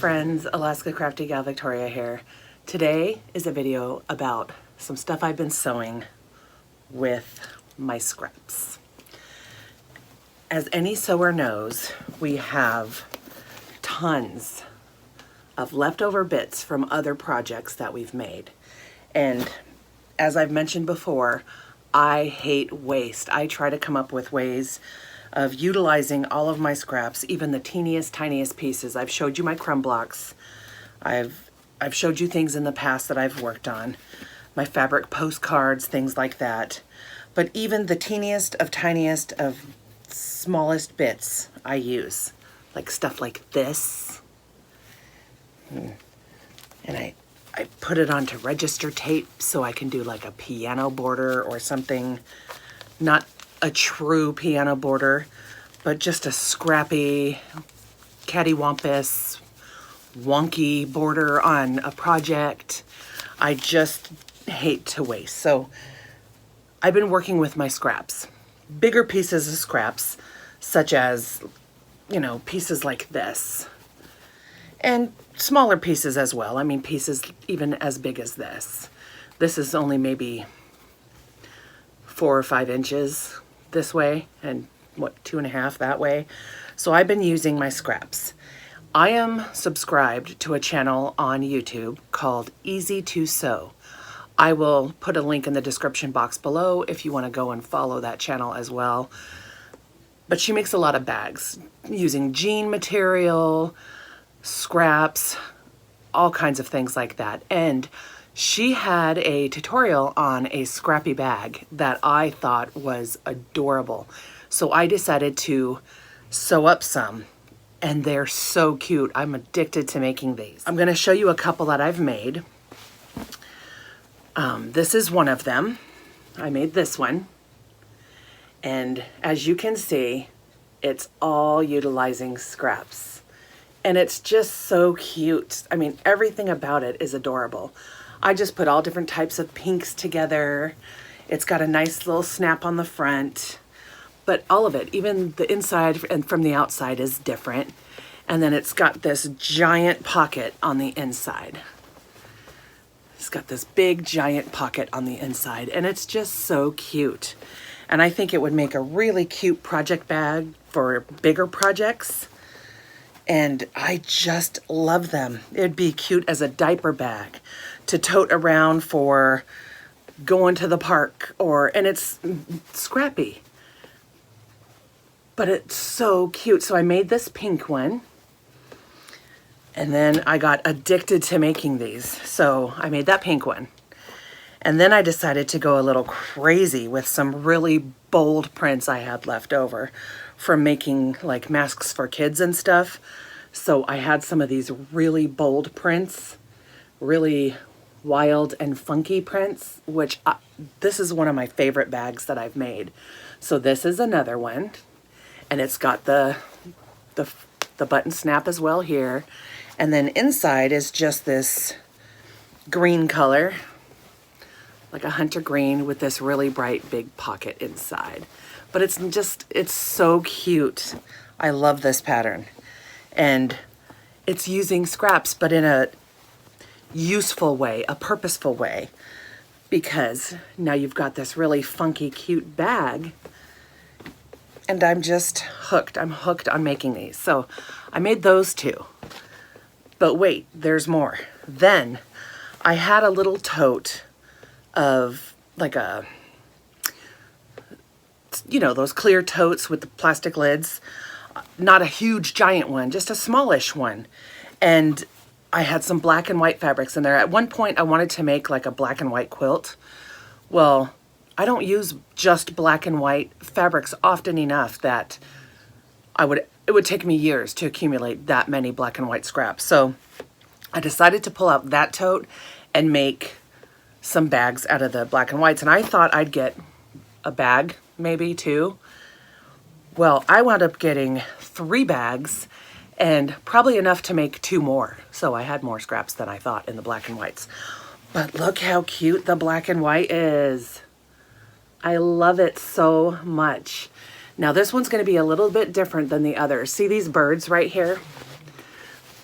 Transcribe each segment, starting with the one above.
friends, AlaskaCraftyGalVictoria here. Today is a video about some stuff I've been sewing with my scraps. As any sewer knows, we have tons of leftover bits from other projects that we've made. And as I've mentioned before, I hate waste. I try to come up with ways of utilizing all of my scraps, even the teeniest, tiniest pieces. I've showed you my crumb blocks. I've showed you things in the past that I've worked on, my fabric postcards, things like that. But even the teeniest of tiniest of smallest bits I use, like stuff like this. And I put it onto register tape so I can do like a piano border or something, not a true piano border, but just a scrappy, cattywampus, wonky border on a project. I just hate to waste. So I've been working with my scraps, bigger pieces of scraps, such as, you know, pieces like this, and smaller pieces as well. I mean, pieces even as big as this. This is only maybe 4 or 5 inches this way, and what, 2.5 that way. So I've been using my scraps. I am subscribed to a channel on YouTube called Easy to Sew. I will put a link in the description box below if you want to go and follow that channel as well. But she makes a lot of bags using jean material, scraps, all kinds of things like that. And she had a tutorial on a scrappy bag that I thought was adorable. So I decided to sew up some, and they're so cute. I'm addicted to making these. I'm gonna show you a couple that I've made. This is one of them. I made this one. And as you can see, it's all utilizing scraps. And it's just so cute. I mean, everything about it is adorable. I just put all different types of pinks together. It's got a nice little snap on the front, but all of it, even the inside and from the outside, is different. And then it's got this giant pocket on the inside. It's got this big giant pocket on the inside, and it's just so cute. And I think it would make a really cute project bag for bigger projects. And I just love them. It'd be cute as a diaper bag to tote around for going to the park, and it's scrappy, but it's so cute. So I made this pink one, and then I got addicted to making these. So I made that pink one. And then I decided to go a little crazy with some really bold prints I had left over from making like masks for kids and stuff. So I had some of these really bold prints, really wild and funky prints, which this is one of my favorite bags that I've made. So this is another one, and it's got the button snap as well here. And then inside is just this green color, like a hunter green with this really bright big pocket inside. But it's so cute. I love this pattern. And it's using scraps, but in a useful way, a purposeful way, because now you've got this really funky, cute bag. And I'm just hooked. I'm hooked on making these. So I made those two. But wait, there's more. Then I had a little tote of like a, you know, those clear totes with the plastic lids. Not a huge giant one, just a smallish one. And I had some black and white fabrics in there. At one point I wanted to make like a black and white quilt. Well, I don't use just black and white fabrics often enough that it would take me years to accumulate that many black and white scraps. So I decided to pull out that tote and make some bags out of the black and whites. And I thought I'd get a bag, maybe 2. Well, I wound up getting 3 bags and probably enough to make 2 more. So I had more scraps than I thought in the black and whites. But look how cute the black and white is. I love it so much. Now this one's going to be a little bit different than the others. See these birds right here?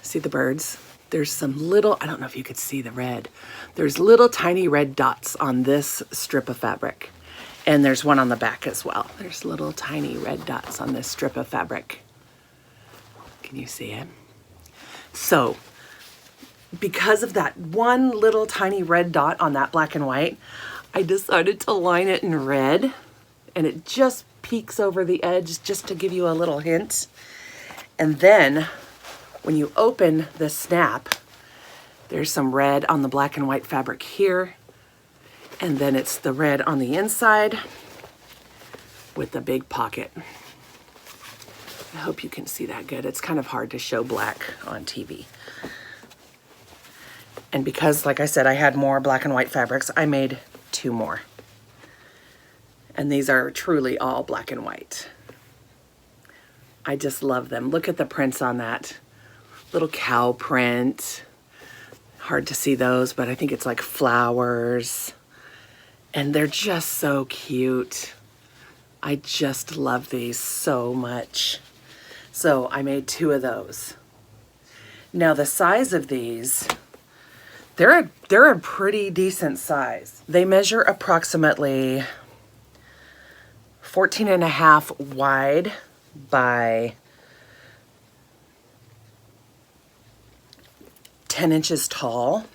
See the birds? There's some little, I don't know if you could see the red. There's little tiny red dots on this strip of fabric. And there's one on the back as well. There's little tiny red dots on this strip of fabric. Can you see it? So, because of that one little tiny red dot on that black and white, I decided to line it in red, and it just peeks over the edge just to give you a little hint. And then when you open the snap, there's some red on the black and white fabric here, and then it's the red on the inside with the big pocket. I hope you can see that good. It's kind of hard to show black on TV. And because, like I said, I had more black and white fabrics, I made 2 more. And these are truly all black and white. I just love them. Look at the prints on that. Little cow print. Hard to see those, but I think it's like flowers. And they're just so cute. I just love these so much. So I made 2 of those. Now the size of these, they're a pretty decent size. They measure approximately 14.5 wide by 10 inches tall,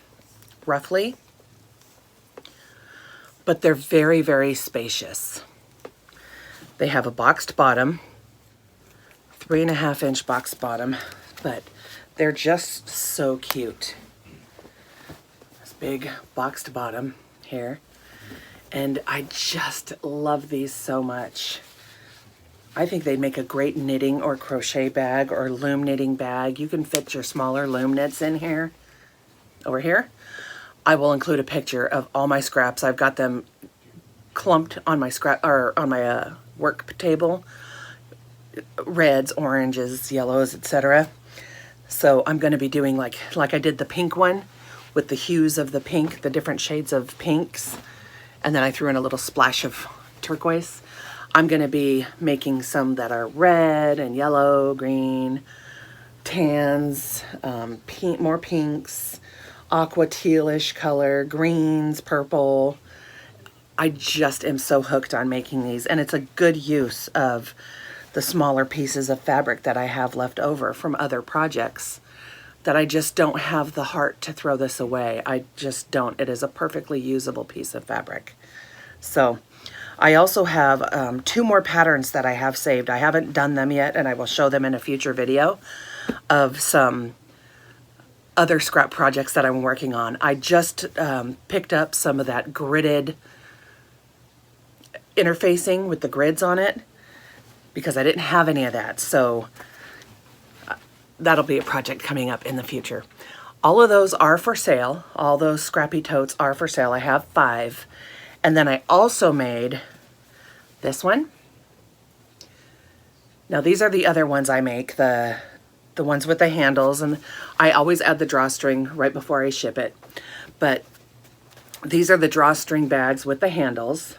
roughly. But they're very, very spacious. They have a boxed bottom, 3.5 inch boxed bottom, but they're just so cute. Big boxed bottom here, and I just love these so much. I think they'd make a great knitting or crochet bag or loom knitting bag. You can fit your smaller loom knits in here. Over here, I will include a picture of all my scraps. I've got them clumped on my scrap or on my work table. Reds, oranges, yellows, etc. So I'm going to be doing like I did the pink one, with the hues of the pink, the different shades of pinks. And then I threw in a little splash of turquoise. I'm gonna be making some that are red and yellow, green, tans, pink, more pinks, aqua tealish color, greens, purple. I just am so hooked on making these, and it's a good use of the smaller pieces of fabric that I have left over from other projects, that I just don't have the heart to throw this away. I just don't. It is a perfectly usable piece of fabric. So I also have 2 more patterns that I have saved. I haven't done them yet, and I will show them in a future video of some other scrap projects that I'm working on. I just picked up some of that gridded interfacing with the grids on it because I didn't have any of that. So that'll be a project coming up in the future. All of those are for sale. All those scrappy totes are for sale. I have 5. And then I also made this one. Now these are the other ones I make, the ones with the handles, and I always add the drawstring right before I ship it. But these are the drawstring bags with the handles.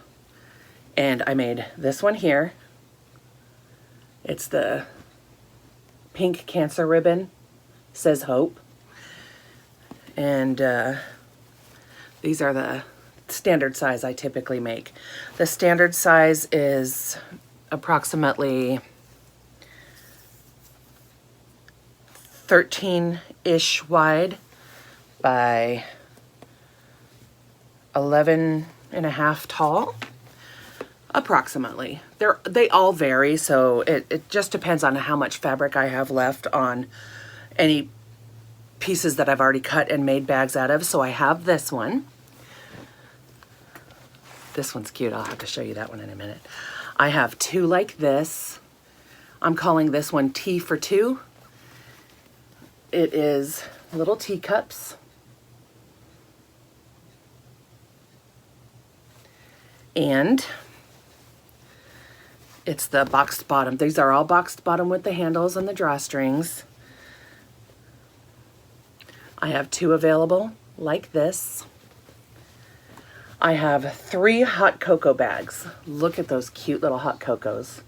And I made this one here. It's the pink cancer ribbon, says hope. And these are the standard size I typically make. The standard size is approximately 13-ish wide by 11.5 tall, approximately. They all vary, so it just depends on how much fabric I have left on any pieces that I've already cut and made bags out of. So I have this one. This one's cute. I'll have to show you that one in a minute. I have 2 like this. I'm calling this one Tea for 2. It is little teacups. And it's the boxed bottom. These are all boxed bottom with the handles and the drawstrings. I have 2 available like this. I have 3 hot cocoa bags. Look at those cute little hot cocos.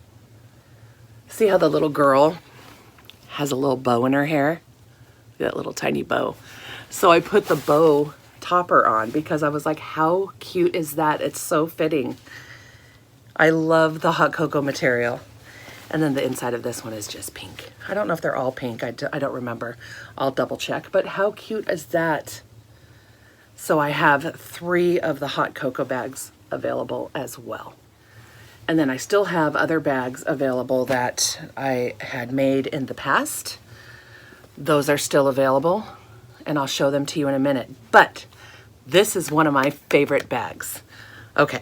See how the little girl has a little bow in her hair? that little tiny bow. So I put the bow topper on because I was like, how cute is that? It's so fitting. I love the hot cocoa material. And then the inside of this one is just pink. I don't know if they're all pink. I don't remember. I'll double check. But how cute is that? So I have 3 of the hot cocoa bags available as well. And then I still have other bags available that I had made in the past. Those are still available, and I'll show them to you in a minute. But this is one of my favorite bags. Okay,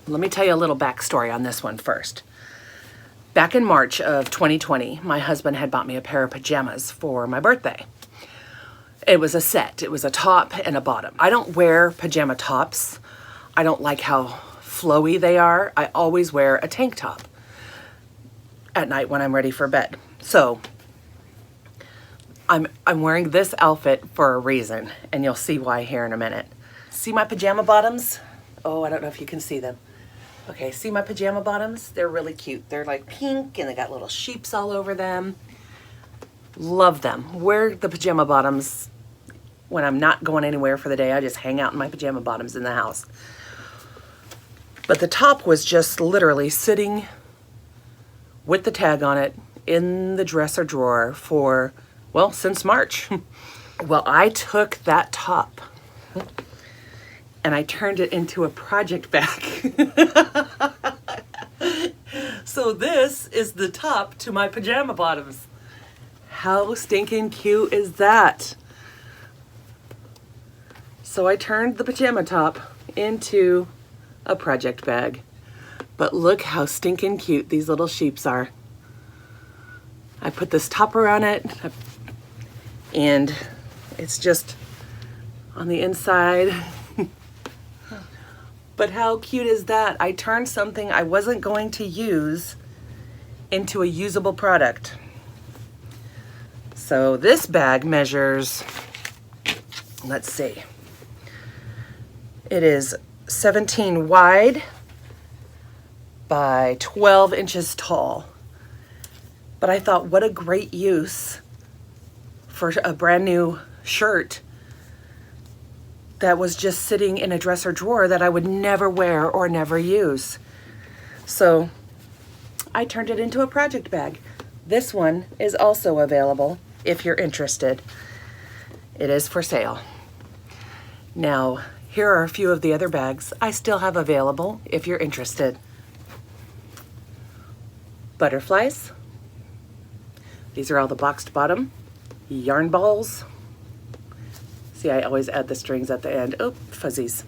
let me tell you a little backstory on this one first. Back in March of 2020, my husband had bought me a pair of pajamas for my birthday. It was a set. It was a top and a bottom. I don't wear pajama tops. I don't like how flowy they are. I always wear a tank top at night when I'm ready for bed. So I'm wearing this outfit for a reason, and you'll see why here in a minute. See my pajama bottoms? Oh, I don't know if you can see them. Okay, see my pajama bottoms? They're really cute. They're like pink and they got little sheeps all over them. Love them. Wear the pajama bottoms when I'm not going anywhere for the day. I just hang out in my pajama bottoms in the house. But the top was just literally sitting with the tag on it in the dresser drawer for, well, since March. Well, I took that top and I turned it into a project bag. So this is the top to my pajama bottoms. How stinking cute is that? So I turned the pajama top into a project bag. But look how stinking cute these little sheeps are. I put this topper on it, and it's just on the inside. But how cute is that? I turned something I wasn't going to use into a usable product. So this bag measures, let's see, it is 17 wide by 12 inches tall. But I thought, what a great use for a brand new shirt that was just sitting in a dresser drawer that I would never wear or never use. So I turned it into a project bag. This one is also available if you're interested. It is for sale. Now, here are a few of the other bags I still have available if you're interested. Butterflies. These are all the boxed bottom. Yarn balls. See, I always add the strings at the end. Oh, fuzzies.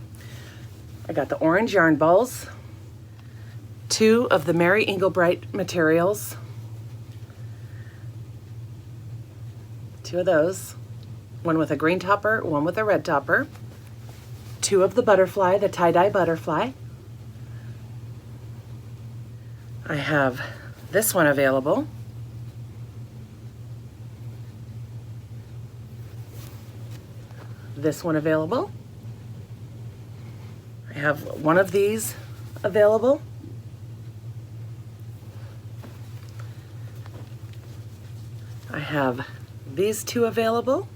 I got the orange yarn balls. 2 of the Mary Englebright materials. 2 of those. One with a green topper, one with a red topper. 2 of the butterfly, the tie-dye butterfly. I have this one available. This one available. I have one of these available. I have these 2 available.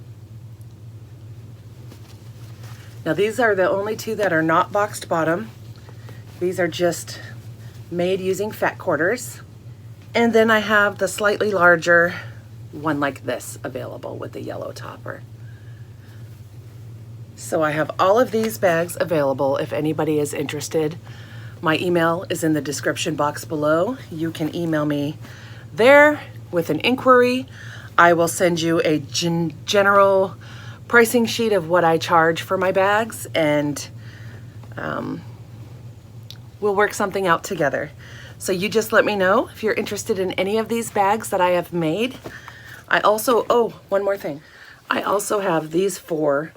Now these are the only 2 that are not boxed bottom. These are just made using fat quarters. And then I have the slightly larger one like this available with the yellow topper. So I have all of these bags available if anybody is interested. My email is in the description box below. You can email me there with an inquiry. I will send you a general pricing sheet of what I charge for my bags, and we'll work something out together. So you just let me know if you're interested in any of these bags that I have made. I also, oh, one more thing. I also have these 4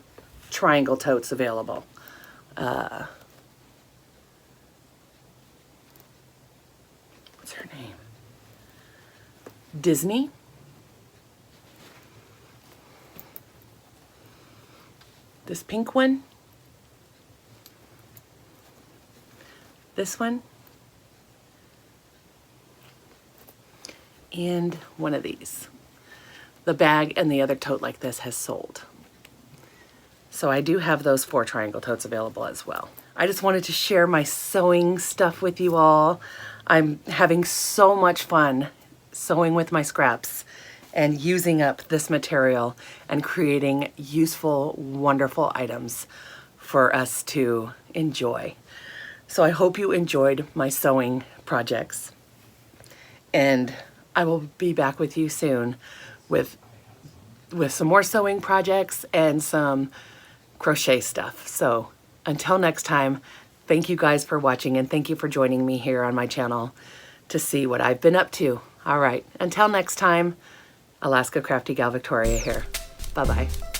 triangle totes available. What's her name? Disney. This pink one. This one. And one of these. the bag and the other tote like this has sold. So I do have those 4 triangle totes available as well. I just wanted to share my sewing stuff with you all. I'm having so much fun sewing with my scraps and using up this material and creating useful, wonderful items for us to enjoy. So I hope you enjoyed my sewing projects. And I will be back with you soon with some more sewing projects and some crochet stuff. So until next time, thank you guys for watching and thank you for joining me here on my channel to see what I've been up to. All right, until next time, Alaska Crafty Gal Victoria here. Bye-bye.